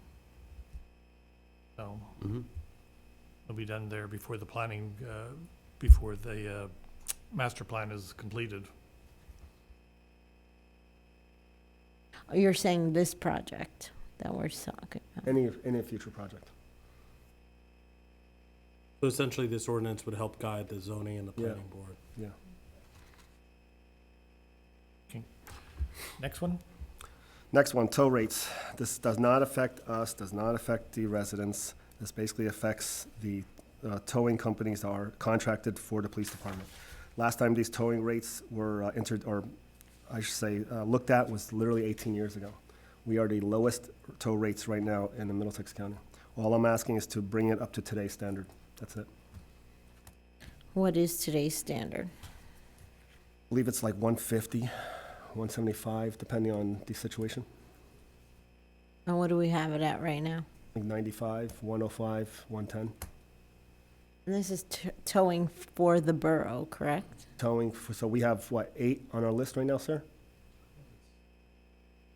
So, Mhm. it'll be done there before the planning, before the master plan is completed. You're saying this project that we're talking about? Any future project. so essentially this ordinance would help guide the zoning and the Yeah. planning board. Yeah. Next one? Next one, tow rates. This does not affect us, does not affect the residents. This basically affects the towing companies that are contracted for the police department. Last time these towing rates were entered, or I should say, looked at was literally 18 years ago. We are the lowest tow rates right now in the Middlesex County. All I'm asking is to bring it up to today's standard. That's it. What is today's standard? I believe it's like 150, 175, depending on the situation. And what do we have it at right now? Like 95, 105, 110. And this is towing for the borough, correct? Towing, so we have, what, 8 on our list right now, sir?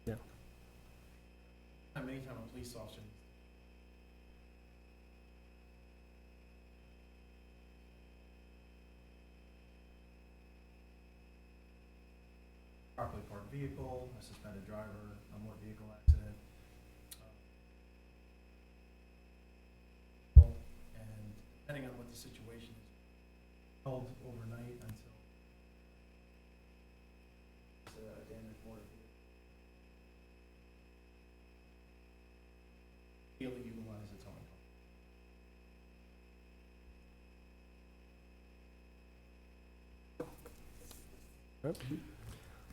Yeah. Anytime a police officer properly parked vehicle, a suspended driver, a motor vehicle accident. And depending on what the situation is, held overnight until a damaged motor vehicle. Daily utilize its own.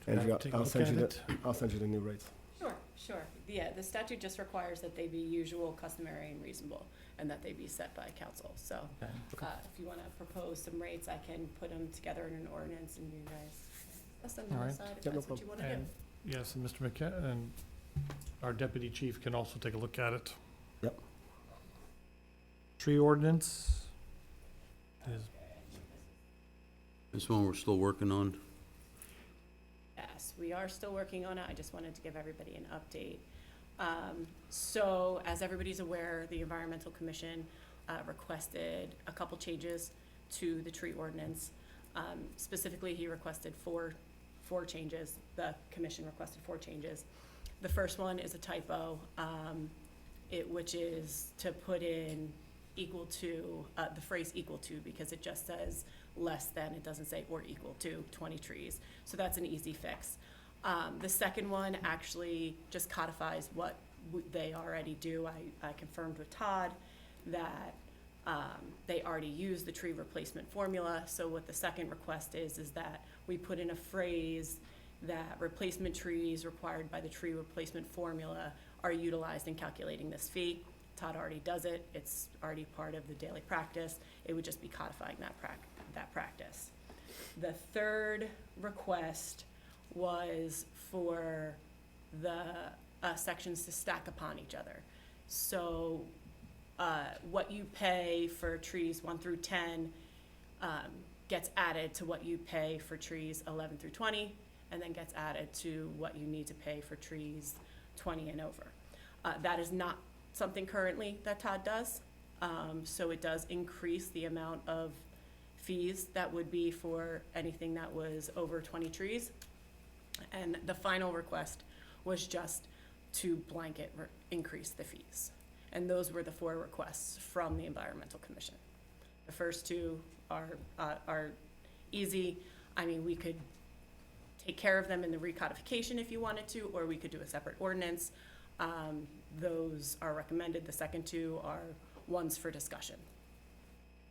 Andrea, take a I'll look send at you it? I'll send you the new rates. Sure. Yeah, the statute just requires that they be usual, customary, and reasonable, and that they be set by council. So, if you wanna propose some rates, I can put them together in an ordinance and you guys discuss them All and right. decide if Yeah, no that's what you wanna do. And, yes, and Mr. McKen, and our deputy chief can also take a look at it. Yep. Tree ordinance is This one we're still working on. Yes, we are still working on it. I just wanted to give everybody an update. So as everybody's aware, the Environmental Commission requested a couple changes to the tree ordinance. Specifically, he requested four changes. The commission requested 4 changes. The first one is a typo, which is to put in equal to, the phrase equal to, because it just says less than, it doesn't say or equal to 20 trees. So that's an easy fix. The second one actually just codifies what they already do. I confirmed with Todd that they already use the tree replacement formula. So what the second request is that we put in a phrase that replacement trees required by the tree replacement formula are utilized in calculating this fee. Todd already does it. It's already part of the daily practice. It would just be codifying that practice. The third request was for the sections to stack upon each other. So what you pay for trees 1 through 10 gets added to what you pay for trees 11 through 20, and then gets added to what you need to pay for trees 20 and over. That is not something currently that Todd does. So it does increase the amount of fees that would be for anything that was over 20 trees. And the final request was just to blanket increase the fees. And those were the 4 requests from the Environmental Commission. The first 2 are easy. I mean, we could take care of them in the recodification if you wanted to, or we could do a separate ordinance. Those are recommended. The second 2 are ones for discussion.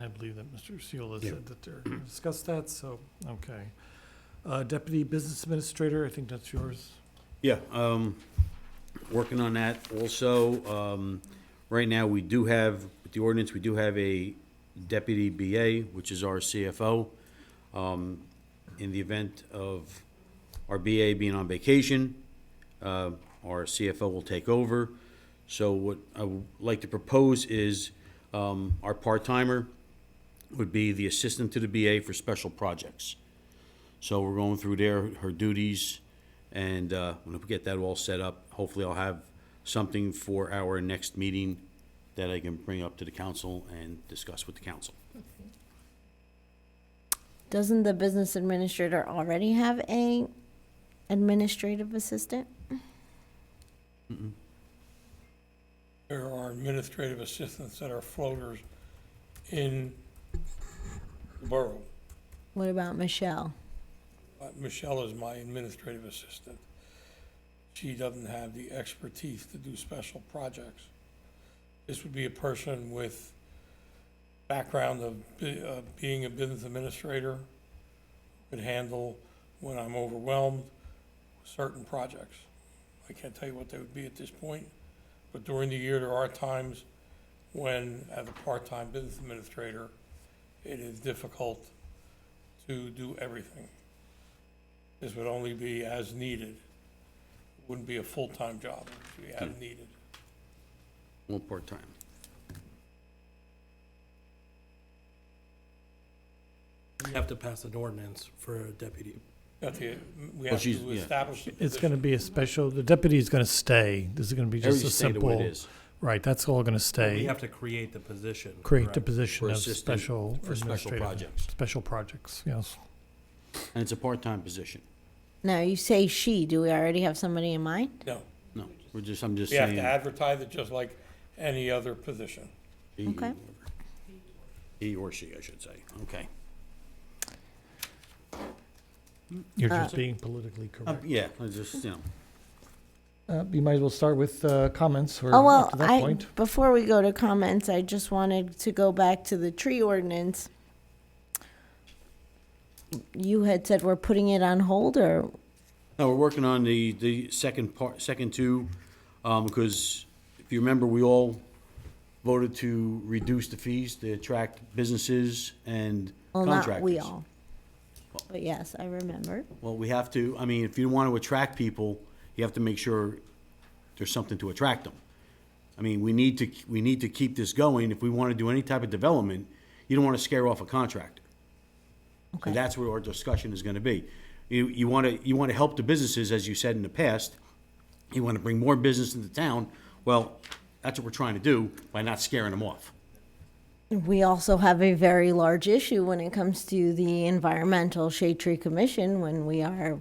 I believe that Mr. Seola said that they're going to discuss that, so, okay. Deputy Business Administrator, I think that's yours. Yeah, working on that also. Right now, we do have, with the ordinance, we do have a deputy BA, which is our CFO. In the event of our BA being on vacation, our CFO will take over. So what I would like to propose is our part-timer would be the assistant to the BA for special projects. So we're going through her duties, and when we get that all set up, hopefully I'll have something for our next meeting that I can bring up to the council and discuss with the council. Doesn't the business administrator already have a administrative assistant? There are administrative assistants that are floaters in the borough. What about Michelle? Michelle is my administrative assistant. She doesn't have the expertise to do special projects. This would be a person with background of being a business administrator, could handle when I'm overwhelmed certain projects. I can't tell you what they would be at this point, but during the year there are times when, as a part-time business administrator, it is difficult to do everything. This would only be as needed. It wouldn't be a full-time job, it would be as needed. One part-time. We have to pass an ordinance for a deputy. We have to establish the It's position. going to be a special, the deputy is going to stay. This is going to be just Everything a stay the way it simple, is. right, that's all going to We stay. have to create the position. Create the correct? position For of assistant special for special administrative. projects. Special projects, yes. And it's a part-time position. Now, you say she. Do we already have somebody in mind? No, No, I'm just we have saying. to advertise it just like any other position. he- Okay. He or she, I should say. Okay. You're just being politically correct. Yeah, I just, You might as well start with comments or Oh, well, up to that point. before we go to comments, I just wanted to go back to the tree ordinance. You had said we're putting it on hold, or? No, we're working on the second 2, because if you remember, we all voted to reduce the fees to attract businesses and Well, contractors. not we all. But yes, I remember. Well, we have to, I mean, if you want to attract people, you have to make sure there's something to attract them. I mean, we need to keep this going. If we want to do any type of development, you don't want to scare off a contractor. So Okay. that's where our discussion is gonna be. You wanna help the businesses, as you said in the past. You wanna bring more business into town. Well, that's what we're trying to do by not scaring them off. We also have a very large issue when it comes to the Environmental Shade Tree Commission, when we are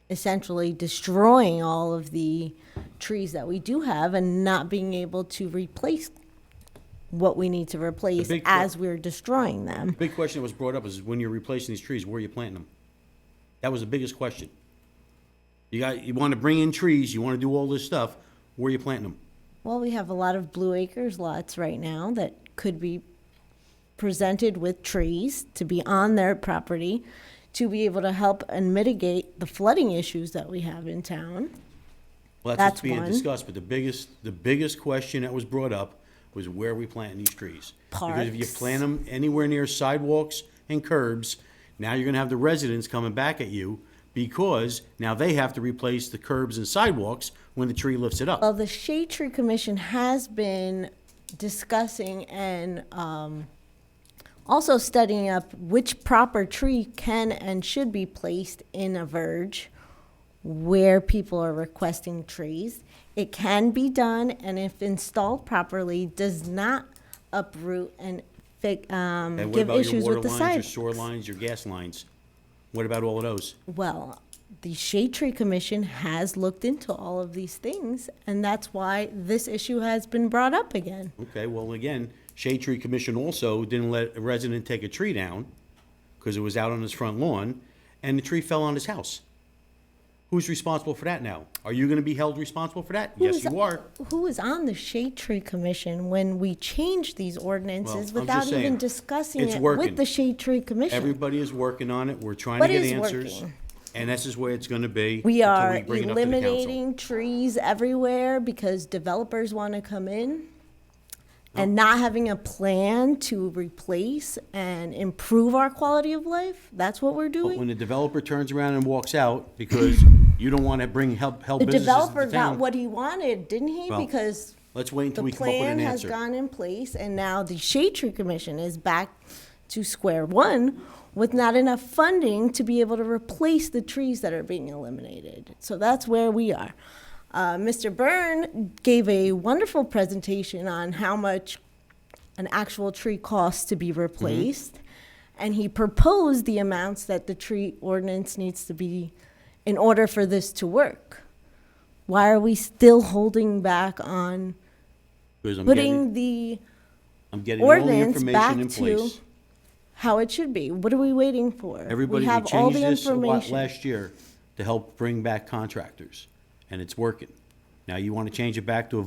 essentially destroying all of the trees that we do have and not being able to replace what we need to replace big as we're destroying them. Big question that was brought up is when you're replacing these trees, where are you planting them? That was the biggest question. You want to bring in trees, you want to do all this stuff, where are you planting them? Well, we have a lot of Blue Acres lots right now that could be presented with trees to be on their property to be able to help and mitigate the flooding issues that we have in town. Well, that's That's what's being one. discussed, but the biggest question that was brought up was where are we planting these trees? Because if you Parks. plant them anywhere near sidewalks and curbs, now you're gonna have the residents coming back at you because now they have to replace the curbs and sidewalks when the tree lifts it up. Well, the Shade Tree Commission has been discussing and also studying up which proper tree can and should be placed in a verge where people are requesting trees. It can be done, and if installed properly, does not uproot and And what give about your issues water with the lines, your sidewalks. sewer lines, your gas lines? What about all of those? Well, the Shade Tree Commission has looked into all of these things, and that's why this issue has been brought up again. Okay, well, again, Shade Tree Commission also didn't let a resident take a tree down because it was out on his front lawn, and the tree fell on his house. Who's responsible for that now? Are you gonna be held responsible for that? Yes, you are. Who was on the Shade Tree Commission when we changed these ordinances Well, I'm just without even saying, discussing it's it working. with the Shade Tree Commission? Everybody is working on it. We're trying What to get is answers. working? And this is where it's gonna be. We until are bring it up to the council. eliminating trees everywhere because developers want to come in and not having a plan to replace and improve our quality of life. That's what we're But doing. when the developer turns around and walks out because you don't wanna help The businesses developer into got town, what he wanted, didn't he? Well, Because let's wait until the we come up with plan an has answer. gone in place, and now the Shade Tree Commission is back to square one with not enough funding to be able to replace the trees that are being eliminated. So that's where we are. Mr. Byrne gave a wonderful presentation on how much an actual tree costs to be replaced, and he proposed the amounts that the tree ordinance needs to be in order for this to work. Why are we still holding back on 'Cause putting the I'm getting all the ordinance back information in to place. how it should be? What are we waiting for? Everybody, We we have all changed the this a lot information. last year to help bring back contractors, and it's working. Now, you want to change it back to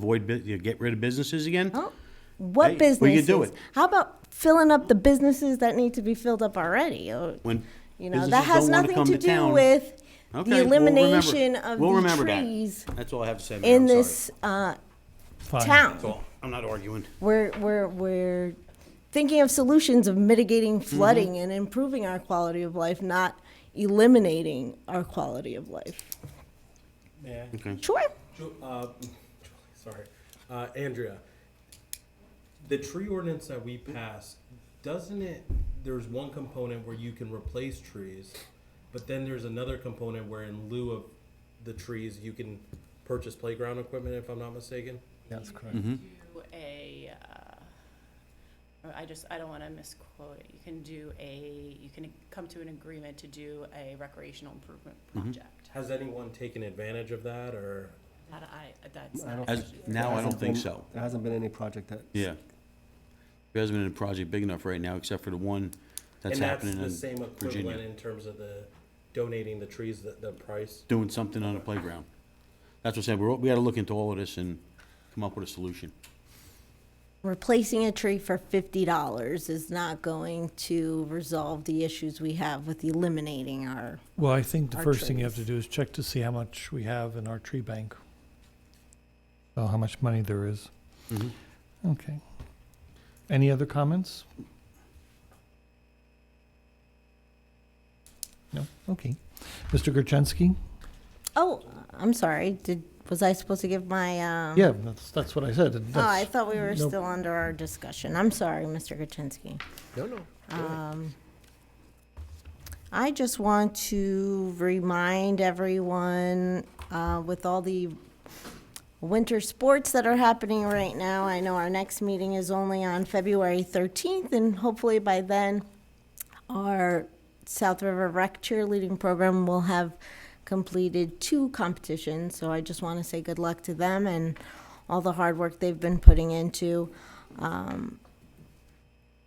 get rid of businesses again? Oh, what Hey, we businesses? could do it. How about filling up the businesses that need to be filled up already? When You know, businesses that has don't wanna nothing come to to do town. with Okay, the we'll remember- elimination of we'll the remember that. trees That's all I have to say, Mayor. in I'm sorry. this Fine. town. That's all. I'm not arguing. We're thinking of solutions of mitigating Mm-hmm. flooding and improving our quality of life, not eliminating our quality of life. Yeah. Okay. Sure. Sorry, Andrea. The tree ordinance that we passed, doesn't it? There's one component where you can replace trees, but then there's another component where, in lieu of the trees, you can purchase playground equipment. If I'm not mistaken. That's correct. Mm-hmm. Do I don't wanna misquote it. You can come to an agreement to do a recreational improvement project. Has anyone taken advantage of that, or? That's I not. don't- Now, I don't think so. There hasn't been any project that. Yeah. There hasn't been a project big enough right now, except for the one that's And happening the in same equivalent Virginia. in terms of the donating the trees, the price. Doing something on the playground. That's what I'm saying. We gotta look into all of this and come up with a solution. Replacing a tree for $50 is not going to resolve the issues we have with eliminating our. Well, I think the Our first thing you have to trees. do is check to see how much we have in our tree bank. So how much money there is. Mhm. Okay. Any other comments? No? Okay. Mr. Gerchensky? Oh, I'm sorry. Was I supposed to give my? Yeah, that's what I said. Oh, I That's- thought we were Nope. still under our discussion. I'm sorry, Mr. Kaczynski. No, no. I just want to remind everyone, with all the winter sports that are happening right now, I know our next meeting is only on February 13th, and hopefully by then, our South River Rec cheerleading program will have completed 2 competitions. So I just want to say good luck to them and all the hard work they've been putting into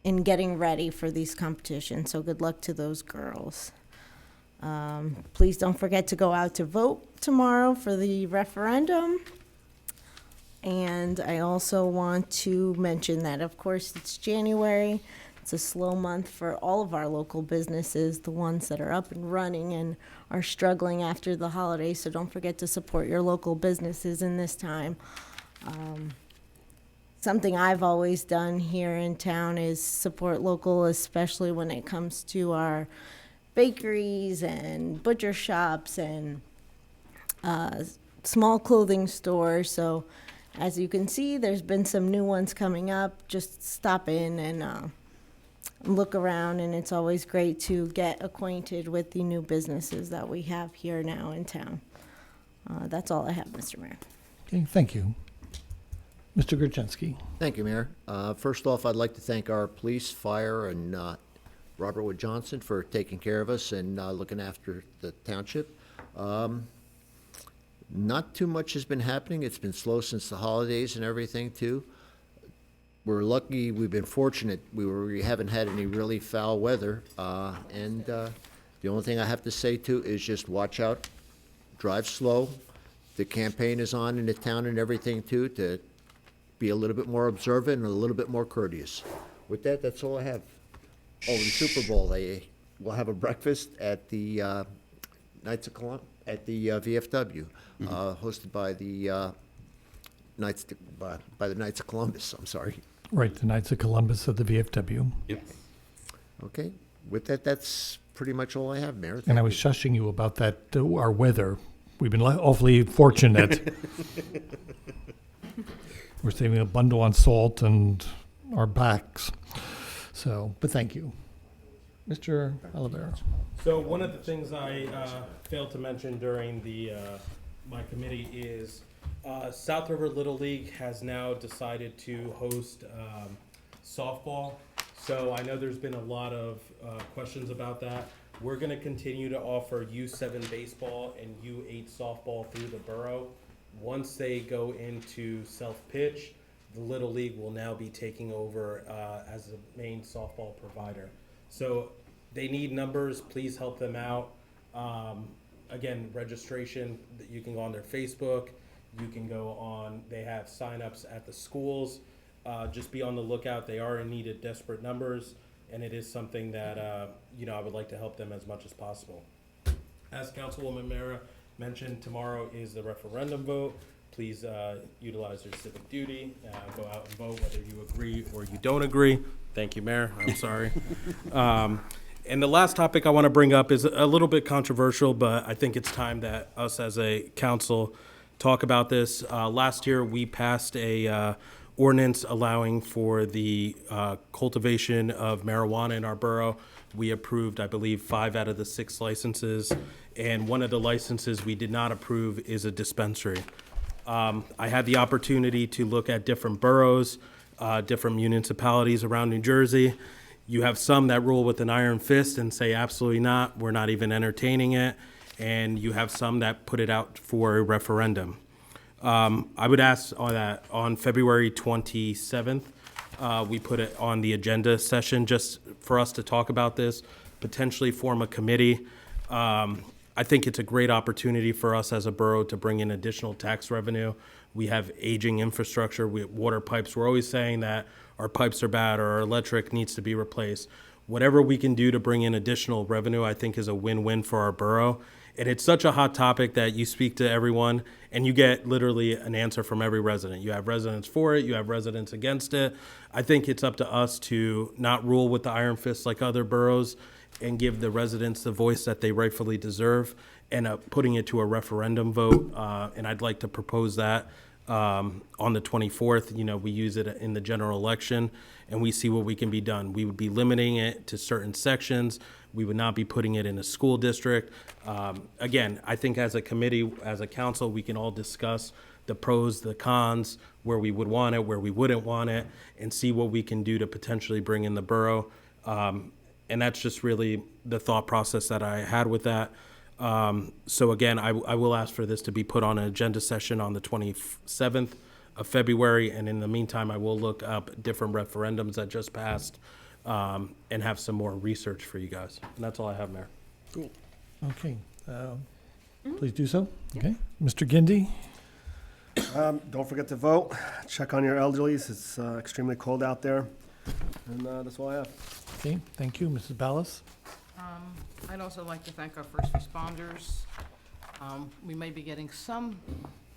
in getting ready for these competitions. So good luck to those girls. Please don't forget to go out to vote tomorrow for the referendum. And I also want to mention that, of course, it's January. It's a slow month for all of our local businesses, the ones that are up and running and are struggling after the holidays. So don't forget to support your local businesses in this time. Something I've always done here in town is support local, especially when it comes to our bakeries and butcher shops and small clothing stores. So as you can see, there's been some new ones coming up. Just stop in and look around, and it's always great to get acquainted with the new businesses that we have here now in town. That's all I have, Mr. Mayor. Okay, thank you. Mr. Gurczynski. Thank you, Mayor. First off, I'd like to thank our police, fire, and Robert Wood Johnson for taking care of us and looking after the township. Not too much has been happening. It's been slow since the holidays and everything, too. We're lucky, we've been fortunate. We haven't had any really foul weather. And the only thing I have to say, too, is just watch out, drive slow. The campaign is on in the town and everything, too, to be a little bit more observant and a little bit more courteous. With that, that's all I have. Oh, the Super Bowl, they will have a breakfast at the Knights of at the VFW, hosted by the Knights by the Knights of Columbus. I'm sorry. Right, the Knights of Columbus of the VFW. Yep. Okay. With that, that's pretty much all I have, Mayor. And I was shushing you about that, our weather. We've been awfully fortunate. We're saving a bundle on salt and our backs. So, but thank you. Mr. Olivero. So one of the things I failed to mention during the my committee is South River Little League has now decided to host softball. So I know there's been a lot of questions about that. We're going to continue to offer U7 baseball and U8 softball through the borough. Once they go into self-pitch, the Little League will now be taking over as the main softball provider. So they need numbers. Please help them out. Again, registration, you can go on their Facebook. You can go on, they have signups at the schools. Just be on the lookout. They are in need of desperate numbers, and it is something that, I would like to help them as much as possible. As Councilwoman Mara mentioned, tomorrow is the referendum vote. Please utilize your civic duty. Go out and vote whether you agree or you don't agree. Thank you, Mayor. I'm sorry. And the last topic I want to bring up is a little bit controversial, but I think it's time that us as a council talk about this. Last year, we passed a ordinance allowing for the cultivation of marijuana in our borough. We approved, I believe, 5 out of the 6 licenses, and one of the licenses we did not approve is a dispensary. I had the opportunity to look at different boroughs, different municipalities around New Jersey. You have some that rule with an iron fist and say absolutely not, we're not even entertaining it, and you have some that put it out for a referendum. I would ask that on February 27th, we put it on the agenda session just for us to talk about this, potentially form a committee. I think it's a great opportunity for us as a borough to bring in additional tax revenue. We have aging infrastructure, we have water pipes. We're always saying that our pipes are bad or our electric needs to be replaced. Whatever we can do to bring in additional revenue, I think is a win-win for our borough. And it's such a hot topic that you speak to everyone and you get literally an answer from every resident. You have residents for it, you have residents against it. I think it's up to us to not rule with the iron fist like other boroughs and give the residents the voice that they rightfully deserve, and putting it to a referendum vote. And I'd like to propose that on the 24th. We use it in the general election and we see what we can be done. We would be limiting it to certain sections. We would not be putting it in a school district. Again, I think as a committee, as a council, we can all discuss the pros, the cons, where we would want it, where we wouldn't want it, and see what we can do to potentially bring in the borough. And that's just really the thought process that I had with that. So again, I will ask for this to be put on an agenda session on the 27th of February, and in the meantime, I will look up different referendums that just passed, and have some more research for you guys. And that's all I have, Mayor. Okay. Please do so. Okay. Mr. Gindi? Don't forget to vote. Check on your elderlies. It's extremely cold out there. And that's all I have. Okay, thank you. Mrs. Ballas? I'd also like to thank our first responders. We may be getting some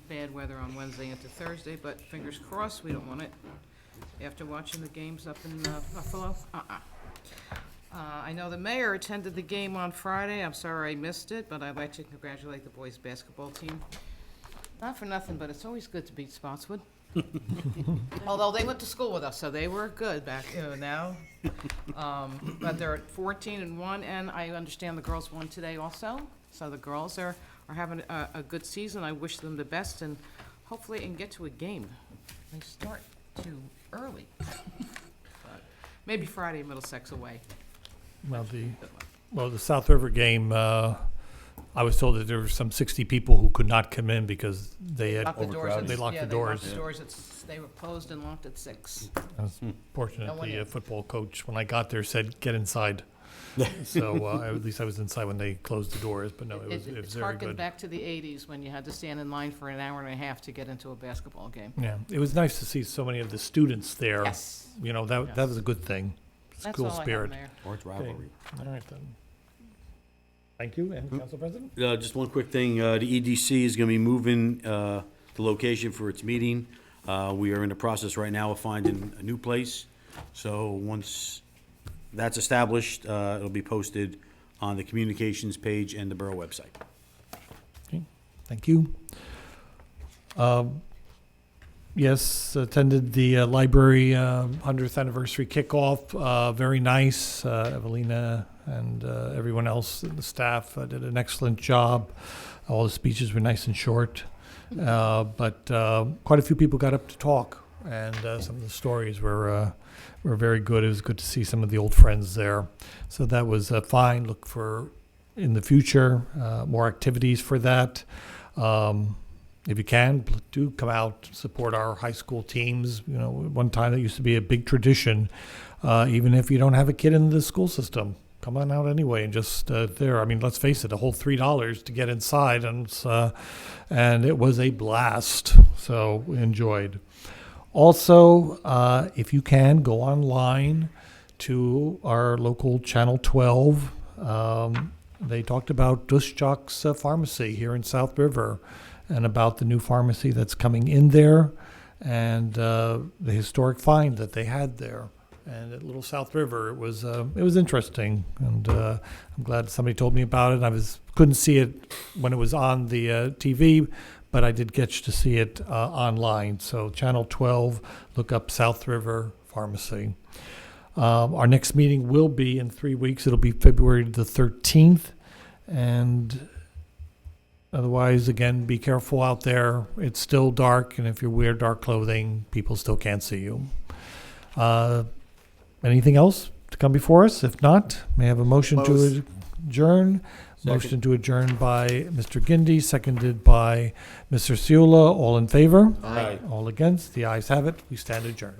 bad weather on Wednesday into Thursday, but fingers crossed, we don't want it after watching the games up in Buffalo. I know the mayor attended the game on Friday. I'm sorry I missed it, but I'd like to congratulate the boys' basketball team. Not for nothing, but it's always good to beat Spotswood. Although they went to school with us, so they were good back now. But they're at 14-1, and I understand the girls won today also. So the girls are having a good season. I wish them the best, and hopefully they can get to a game. They start too early. But maybe Friday, Middlesex away. Well, the South River game, I was told that there were some 60 people who could not come in because they had Locked the doors at- they locked yeah, the they locked doors. the doors at they were closed and locked at 6. Fortunately, in. a football coach, when I got there, said, "Get inside." So at least I was inside when they closed the doors, but no, it was It's very harkened good. back to the 80s when you had to stand in line for an hour and a half to get into a basketball game. Yeah, it was nice to see so many of the students there. Yes. You know, that was a good thing. That's School all I have, spirit. Mayor. Or it's Okay. rivalry. All right, then. Thank you, and Council President? Just one quick thing, the EDC is gonna be moving, the location for its meeting. We are in the process right now of finding a new place. So once that's established, it'll be posted on the communications page and the borough website. Okay, thank you. Yes, attended the library 100th anniversary kickoff. Very nice. Evelina and everyone else, the staff did an excellent job. All the speeches were nice and short, but quite a few people got up to talk, and some of the stories were very good. It was good to see some of the old friends there. So that was fine. Look for, in the future, more activities for that. If you can, do come out, support our high school teams. You know, one time that used to be a big tradition, even if you don't have a kid in the school system. Come on out anyway and just there. I mean, let's face it, a whole $3 to get inside, and it was a blast. So we enjoyed. Also, if you can, go online to our local Channel 12. They talked about Duschak's Pharmacy here in South River, and about the new pharmacy that's coming in there, and the historic find that they had there. And at Little South River, it was interesting, and I'm glad somebody told me about it. I couldn't see it when it was on the TV, but I did get to see it online. So Channel 12, look up South River Pharmacy. Our next meeting will be in 3 weeks. It'll be February the 13th, and otherwise, again, be careful out there. It's still dark, and if you wear dark clothing, people still can't see you. Anything else to come before us? If not, may I have a motion to adjourn? Motion to adjourn by Mr. Gindi, seconded by Mr. Ciula. All in favor? Aye. All against? The ayes have it. We stand adjourned.